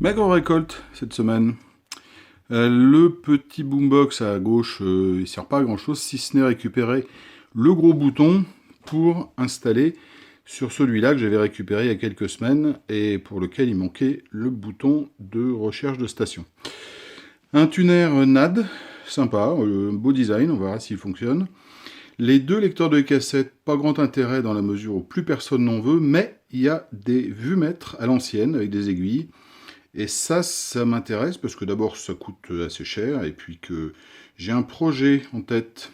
Maigre récolte cette semaine. Le petit boombox à gauche, il sert pas à grand chose si ce n'est récupérer le gros bouton pour installer sur celui-là que j'avais récupéré il y a quelques semaines et pour lequel il manquait le bouton de recherche de station. Un tuner NAD, sympa, beau design, on verra s'il fonctionne. Les deux lecteurs de cassette, pas grand intérêt dans la mesure où plus personne n'en veut, mais il y a des vumètres à l'ancienne avec des aiguilles. Et ça m'intéresse parce que d'abord ça coûte assez cher et puis que j'ai un projet en tête.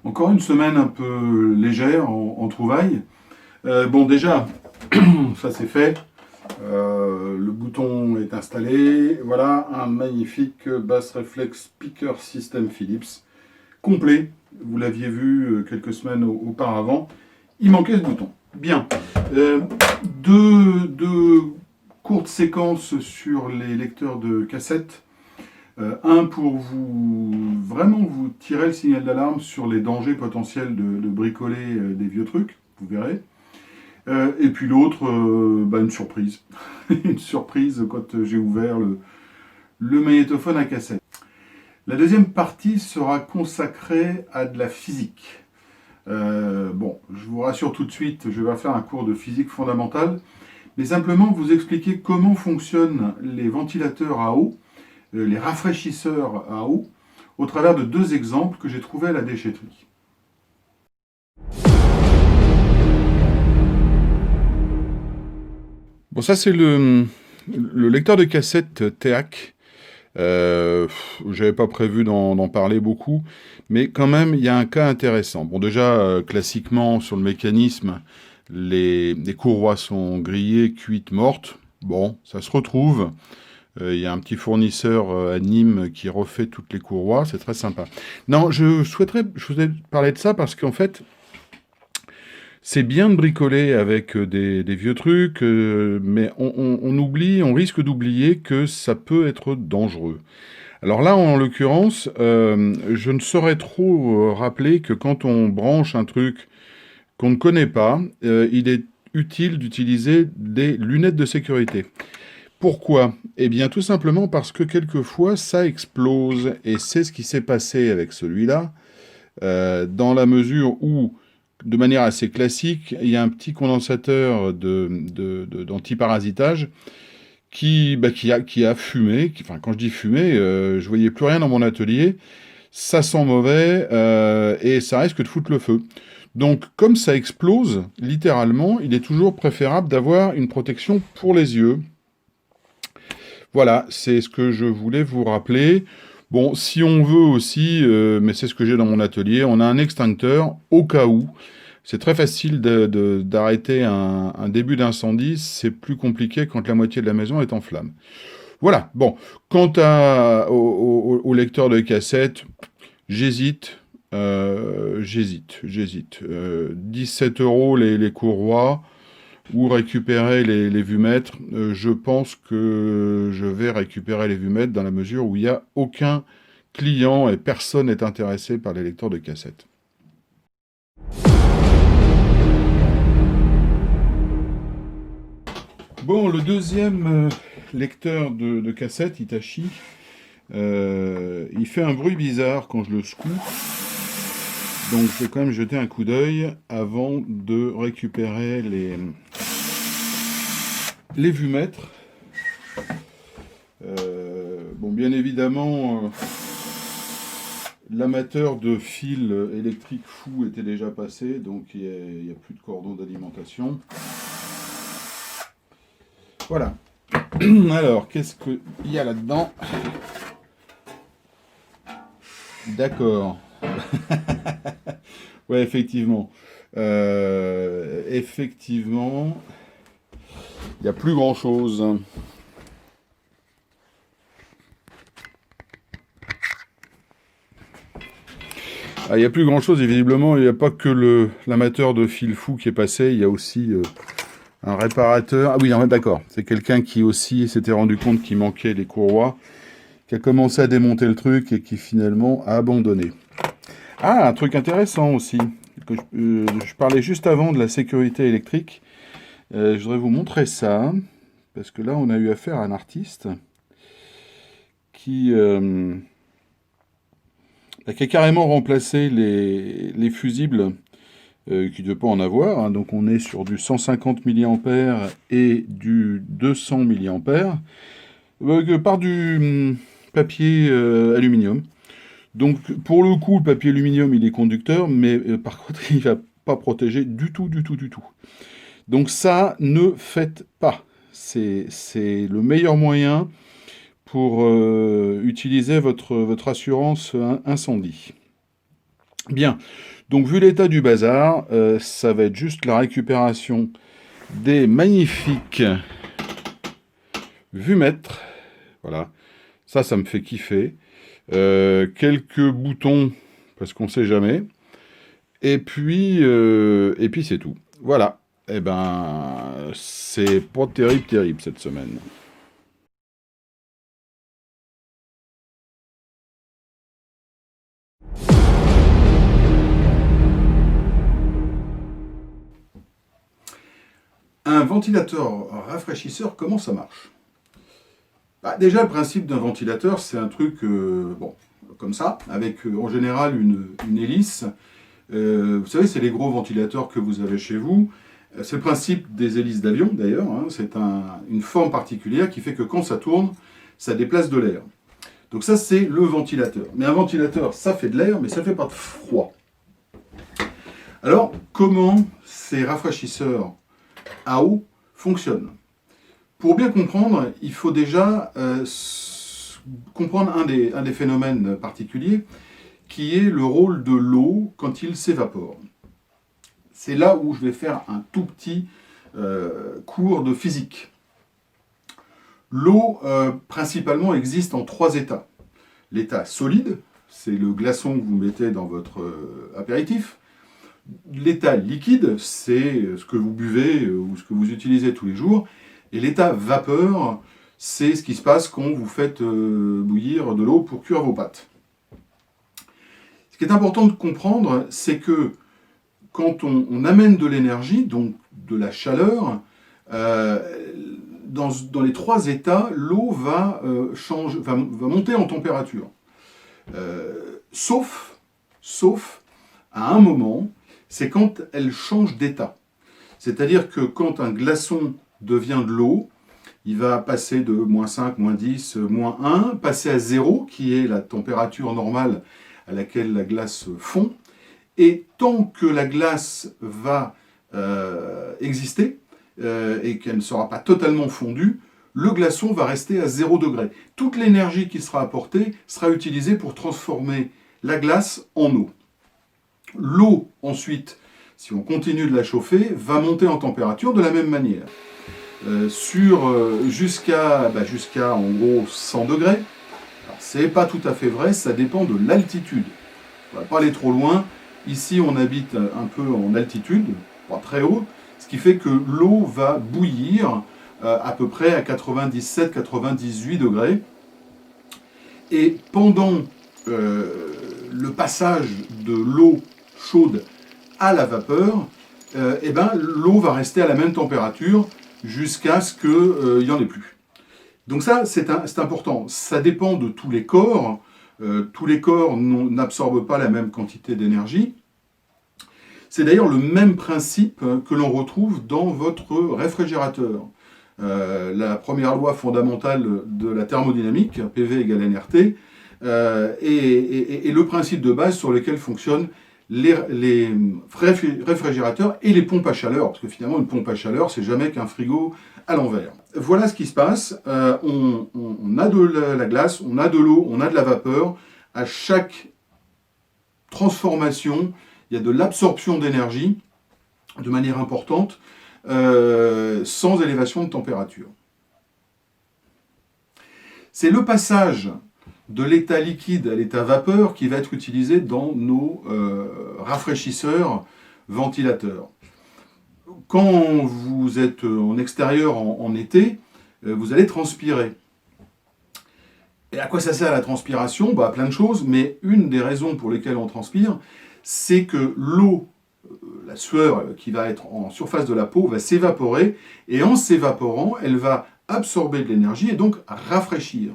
Encore une semaine un peu légère en trouvailles. Bon déjà, ça c'est fait. Le bouton est installé. Voilà un magnifique Bass Reflex Speaker System Philips complet. Vous l'aviez vu quelques semaines auparavant. Il manquait ce bouton. Bien. Deux courte séquence sur les lecteurs de cassettes. Un pour vraiment vous tirer le signal d'alarme sur les dangers potentiels de bricoler des vieux trucs, vous verrez. Et puis l'autre, une surprise. Une surprise quand j'ai ouvert le magnétophone à cassette. La deuxième partie sera consacrée à de la physique. Je vous rassure tout de suite, je vais faire un cours de physique fondamentale, mais simplement vous expliquer comment fonctionnent les ventilateurs à eau, les rafraîchisseurs à eau, au travers de deux exemples que j'ai trouvés à la déchetterie. Bon, ça c'est le lecteur de cassette TEAC. J'avais pas prévu d'en parler beaucoup, mais quand même, il y a un cas intéressant. Bon, déjà, classiquement, sur le mécanisme, les courroies sont grillées, cuites, mortes. Bon, ça se retrouve. Il y a un petit fournisseur à Nîmes qui refait toutes les courroies, c'est très sympa. Non, je vous ai parlé de ça parce qu'en fait, c'est bien de bricoler avec des vieux trucs, mais on risque d'oublier que ça peut être dangereux. Alors là, en l'occurrence, je ne saurais trop rappeler que quand on branche un truc qu'on ne connaît pas, il est utile d'utiliser des lunettes de sécurité. Pourquoi? Eh bien, tout simplement parce que quelquefois, ça explose, et c'est ce qui s'est passé avec celui-là, dans la mesure où, de manière assez classique, il y a un petit condensateur d'antiparasitage qui a fumé. Enfin, quand je dis fumé, je voyais plus rien dans mon atelier. Ça sent mauvais et ça risque de foutre le feu. Donc, comme ça explose, littéralement, il est toujours préférable d'avoir une protection pour les yeux. Voilà, c'est ce que je voulais vous rappeler. Bon, si on veut aussi, mais c'est ce que j'ai dans mon atelier, on a un extincteur au cas où. C'est très facile d'arrêter un début d'incendie, c'est plus compliqué quand la moitié de la maison est en flammes. Voilà, bon, quant au lecteur de cassette, j'hésite. 17 € les courroies, ou récupérer les vumètres. Je pense que je vais récupérer les vumètres dans la mesure où il n'y a aucun client et personne n'est intéressé par les lecteurs de cassette. Bon, le deuxième lecteur de cassette, Hitachi, il fait un bruit bizarre quand je le secoue. Donc je vais quand même jeter un coup d'œil avant de récupérer les vumètres. Bien évidemment, l'amateur de fils électriques fous était déjà passé, donc il n'y a plus de cordon d'alimentation. Voilà. Alors, qu'est-ce qu'il y a là-dedans? D'accord. Ouais, effectivement. Effectivement, il n'y a plus grand-chose. Il n'y a plus grand-chose, et visiblement, il n'y a pas que l'amateur de fil fou qui est passé, il y a aussi un réparateur. Ah oui, d'accord, c'est quelqu'un qui aussi s'était rendu compte qu'il manquait les courroies, qui a commencé à démonter le truc et qui finalement a abandonné. Ah, un truc intéressant aussi, que je parlais juste avant de la sécurité électrique. Je voudrais vous montrer ça. parce que là, on a eu affaire à un artiste qui, qui a carrément remplacé les fusibles qui ne devaient pas en avoir. Hein. Donc on est sur du 150 mA et du 200 mA par du papier aluminium. Donc pour le coup, le papier aluminium, il est conducteur, mais par contre, il ne va pas protéger du tout, du tout, du tout. Donc ça, ne faites pas. C'est le meilleur moyen pour utiliser votre assurance incendie. Bien, donc vu l'état du bazar, ça va être juste la récupération des magnifiques vumètres. Voilà, ça me fait kiffer. Quelques boutons, parce qu'on sait jamais. Et puis c'est tout. Voilà. Eh ben, c'est pas terrible cette semaine. Un ventilateur rafraîchisseur, comment ça marche? Bah, déjà, le principe d'un ventilateur, c'est un truc, bon, comme ça, avec en général une hélice. Vous savez, c'est les gros ventilateurs que vous avez chez vous. C'est le principe des hélices d'avion, d'ailleurs. Hein. C'est une forme particulière qui fait que quand ça tourne, ça déplace de l'air. Donc ça, c'est le ventilateur. Mais un ventilateur, ça fait de l'air, mais ça ne fait pas de froid. Alors, comment ces rafraîchisseurs à eau fonctionnent? Pour bien comprendre, il faut déjà comprendre un des phénomènes particuliers, qui est le rôle de l'eau quand il s'évapore. C'est là où je vais faire un tout petit cours de physique. L'eau, principalement, existe en 3 états. L'état solide, c'est le glaçon que vous mettez dans votre apéritif. L'état liquide, c'est ce que vous buvez ou ce que vous utilisez tous les jours. Et l'état vapeur, c'est ce qui se passe quand vous faites bouillir de l'eau pour cuire vos pâtes. Ce qui est important de comprendre, c'est que quand on amène de l'énergie, donc de la chaleur, dans les 3 états, l'eau va monter en température. Sauf à un moment, c'est quand elle change d'état. C'est-à-dire que quand un glaçon devient de l'eau, il va passer de -5, -10, -1, passer à 0, qui est la température normale à laquelle la glace fond. Et tant que la glace va exister et qu'elle ne sera pas totalement fondue, le glaçon va rester à 0 degré. Toute l'énergie qui sera apportée sera utilisée pour transformer la glace en eau. L'eau, ensuite, si on continue de la chauffer, va monter en température de la même manière. Jusqu'à en gros 100 degrés. C'est pas tout à fait vrai, ça dépend de l'altitude. On va pas aller trop loin. Ici, on habite un peu en altitude, pas très haut, ce qui fait que l'eau va bouillir à peu près à 97-98 degrés. Et pendant le passage de l'eau chaude à la vapeur, l'eau va rester à la même température jusqu'à ce qu'il n'y en ait plus. Donc ça, c'est important. Ça dépend de tous les corps. Tous les corps n'absorbent pas la même quantité d'énergie. C'est d'ailleurs le même principe que l'on retrouve dans votre réfrigérateur. La première loi fondamentale de la thermodynamique, PV égale nRT, et le principe de base sur lequel fonctionnent les réfrigérateurs et les pompes à chaleur, parce que finalement une pompe à chaleur, c'est jamais qu'un frigo à l'envers. Voilà ce qui se passe. On a de la glace, on a de l'eau, on a de la vapeur. À chaque transformation, il y a de l'absorption d'énergie de manière importante, sans élévation de température. C'est le passage de l'état liquide à l'état vapeur qui va être utilisé dans nos rafraîchisseurs ventilateurs. Quand vous êtes en extérieur en été, vous allez transpirer. Et à quoi ça sert la transpiration? Plein de choses, mais une des raisons pour lesquelles on transpire, c'est que l'eau, la sueur qui va être en surface de la peau, va s'évaporer, et en s'évaporant, elle va absorber de l'énergie et donc rafraîchir.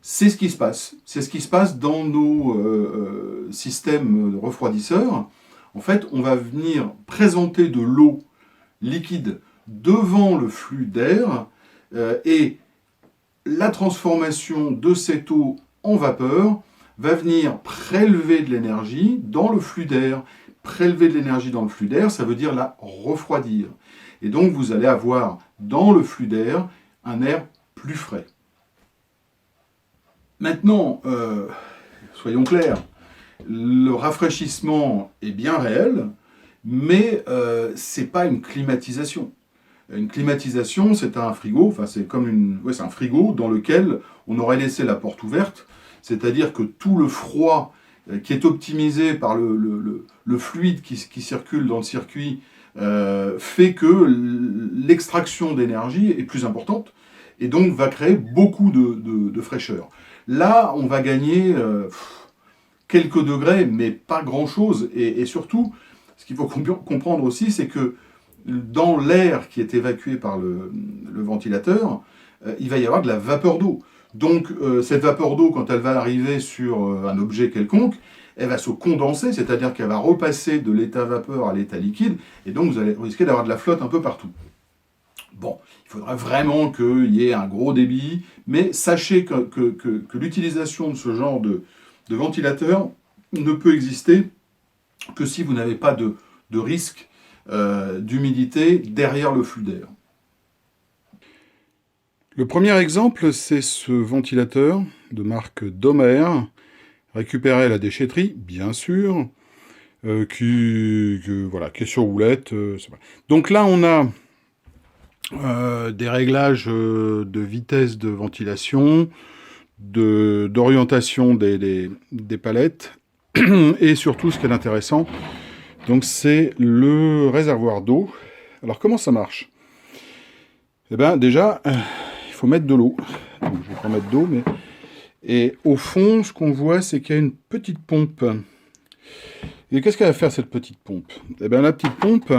C'est ce qui se passe. C'est ce qui se passe dans nos systèmes de refroidisseurs. En fait, on va venir présenter de l'eau liquide devant le flux d'air et la transformation de cette eau en vapeur va venir prélever de l'énergie dans le flux d'air. Prélever de l'énergie dans le flux d'air, ça veut dire la refroidir. Et donc, vous allez avoir dans le flux d'air un air plus frais. Maintenant, soyons clairs, le rafraîchissement est bien réel, mais ce n'est pas une climatisation. Une climatisation, c'est un frigo, enfin c'est comme c'est un frigo dans lequel on aurait laissé la porte ouverte, c'est-à-dire que tout le froid qui est optimisé par le fluide qui circule dans le circuit fait que l'extraction d'énergie est plus importante et donc va créer beaucoup de fraîcheur. Là, on va gagner quelques degrés, mais pas grand-chose. Et surtout, ce qu'il faut comprendre aussi, c'est que dans l'air qui est évacué par le ventilateur, il va y avoir de la vapeur d'eau. Donc, cette vapeur d'eau, quand elle va arriver sur un objet quelconque, elle va se condenser, c'est-à-dire qu'elle va repasser de l'état vapeur à l'état liquide, et donc vous allez risquer d'avoir de la flotte un peu partout. Bon, il faudra vraiment qu'il y ait un gros débit, mais sachez que l'utilisation de ce genre de ventilateur ne peut exister que si vous n'avez pas de risque d'humidité derrière le flux d'air. Le premier exemple, c'est ce ventilateur de marque Domer, récupéré à la déchetterie, bien sûr, qui est sur roulette. Donc là, on a des réglages de vitesse de ventilation, d'orientation des palettes, et surtout, ce qui est intéressant, donc c'est le réservoir d'eau. Alors, comment ça marche? Eh bien, déjà, il faut mettre de l'eau. Donc, je ne vais pas mettre d'eau, mais... Et au fond, ce qu'on voit, c'est qu'il y a une petite pompe. Et qu'est-ce qu'elle va faire, cette petite pompe? Eh bien, la petite pompe,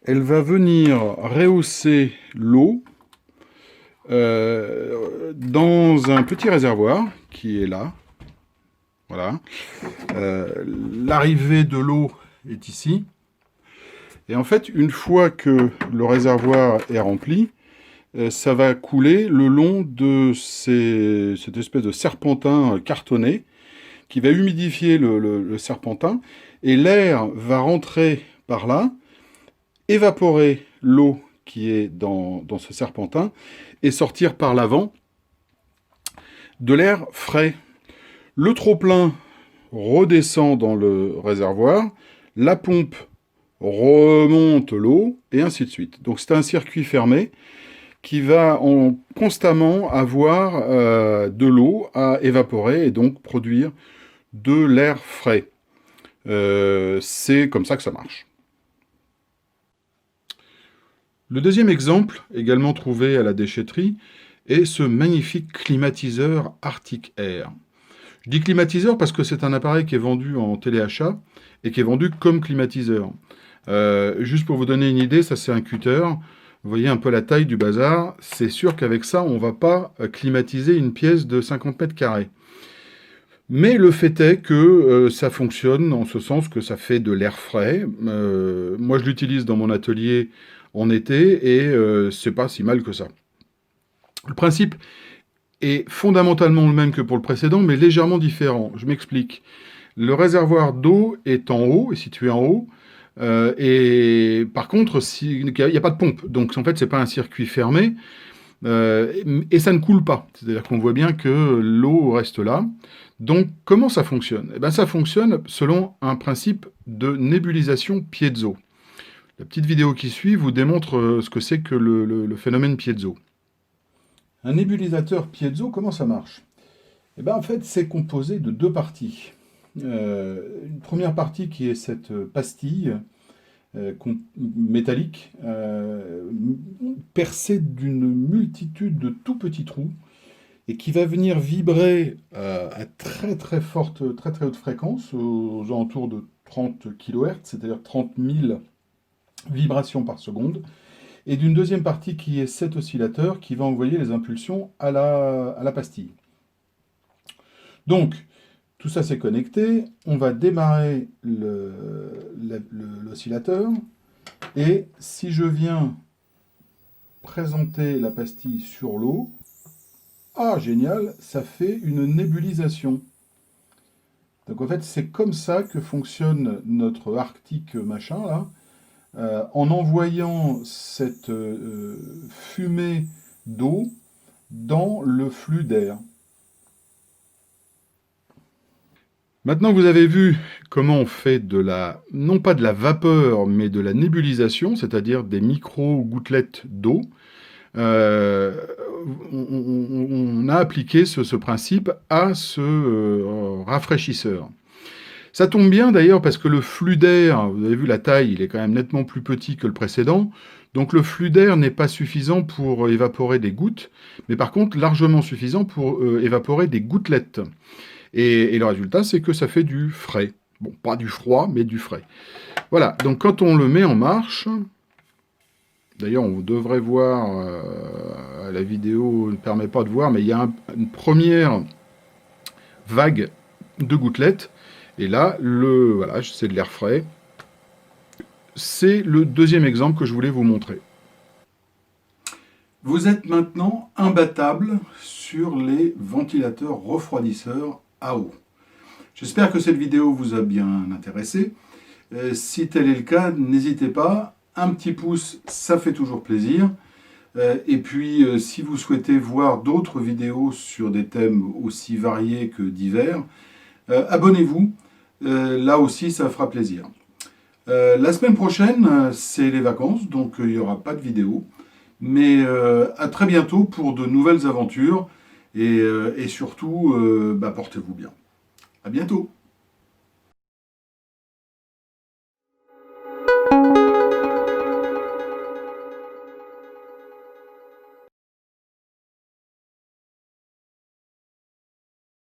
elle va venir rehausser l'eau dans un petit réservoir qui est là. Voilà. L'arrivée de l'eau est ici. Et en fait, une fois que le réservoir est rempli, ça va couler le long de cette espèce de serpentin cartonné qui va humidifier le serpentin, et l'air va rentrer par là, évaporer l'eau qui est dans ce serpentin, et sortir par l'avant de l'air frais. Le trop-plein redescend dans le réservoir, la pompe remonte l'eau, et ainsi de suite. Donc c'est un circuit fermé qui va constamment avoir de l'eau à évaporer et donc produire de l'air frais. C'est comme ça que ça marche. Le deuxième exemple, également trouvé à la déchetterie, est ce magnifique climatiseur Arctic Air. Je dis climatiseur parce que c'est un appareil qui est vendu en téléachat et qui est vendu comme climatiseur. Juste pour vous donner une idée, ça c'est un cutter. Vous voyez un peu la taille du bazar. C'est sûr qu'avec ça, on ne va pas climatiser une pièce de 50 mètres carrés. Mais le fait est que ça fonctionne en ce sens que ça fait de l'air frais. Moi, je l'utilise dans mon atelier en été et c'est pas si mal que ça. Le principe est fondamentalement le même que pour le précédent, mais légèrement différent. Je m'explique. Le réservoir d'eau est en haut, est situé en haut. Et par contre, il n'y a pas de pompe. Donc, en fait, ce n'est pas un circuit fermé. Et ça ne coule pas. C'est-à-dire qu'on voit bien que l'eau reste là. Donc, comment ça fonctionne? Eh bien, ça fonctionne selon un principe de nébulisation piezo. La petite vidéo qui suit vous démontre ce que c'est que le phénomène piezo. Un nébulisateur piezo, comment ça marche? Eh bien, en fait, c'est composé de deux parties. Une première partie qui est cette pastille métallique percée d'une multitude de tout petits trous et qui va venir vibrer à très haute fréquence, aux alentours de 30 kHz, c'est-à-dire 30 000 vibrations par seconde, et d'une deuxième partie qui est cet oscillateur qui va envoyer les impulsions à la pastille. Donc, tout ça c'est connecté, on va démarrer l'oscillateur, et si je viens présenter la pastille sur l'eau, ah génial, ça fait une nébulisation. Donc en fait c'est comme ça que fonctionne notre Arctic machin là, en envoyant cette fumée d'eau dans le flux d'air. Maintenant que vous avez vu comment on fait non pas de la vapeur, mais de la nébulisation, c'est-à-dire des micro-gouttelettes d'eau, on a appliqué ce principe à ce rafraîchisseur. Ça tombe bien d'ailleurs parce que le flux d'air, vous avez vu la taille, il est quand même nettement plus petit que le précédent, donc le flux d'air n'est pas suffisant pour évaporer des gouttes, mais par contre largement suffisant pour évaporer des gouttelettes. Et le résultat, c'est que ça fait du frais. Bon, pas du froid, mais du frais. Voilà, donc quand on le met en marche, d'ailleurs on devrait voir, la vidéo ne permet pas de voir, mais il y a une première vague de gouttelettes, et là, voilà, c'est de l'air frais. C'est le deuxième exemple que je voulais vous montrer. Vous êtes maintenant imbattable sur les ventilateurs refroidisseurs à eau. J'espère que cette vidéo vous a bien intéressé. Si tel est le cas, n'hésitez pas. Un petit pouce, ça fait toujours plaisir. Et puis, si vous souhaitez voir d'autres vidéos sur des thèmes aussi variés que divers, abonnez-vous. Là aussi, ça fera plaisir. La semaine prochaine, c'est les vacances, donc il n'y aura pas de vidéo. Mais à très bientôt pour de nouvelles aventures. Et surtout, portez-vous bien. À bientôt.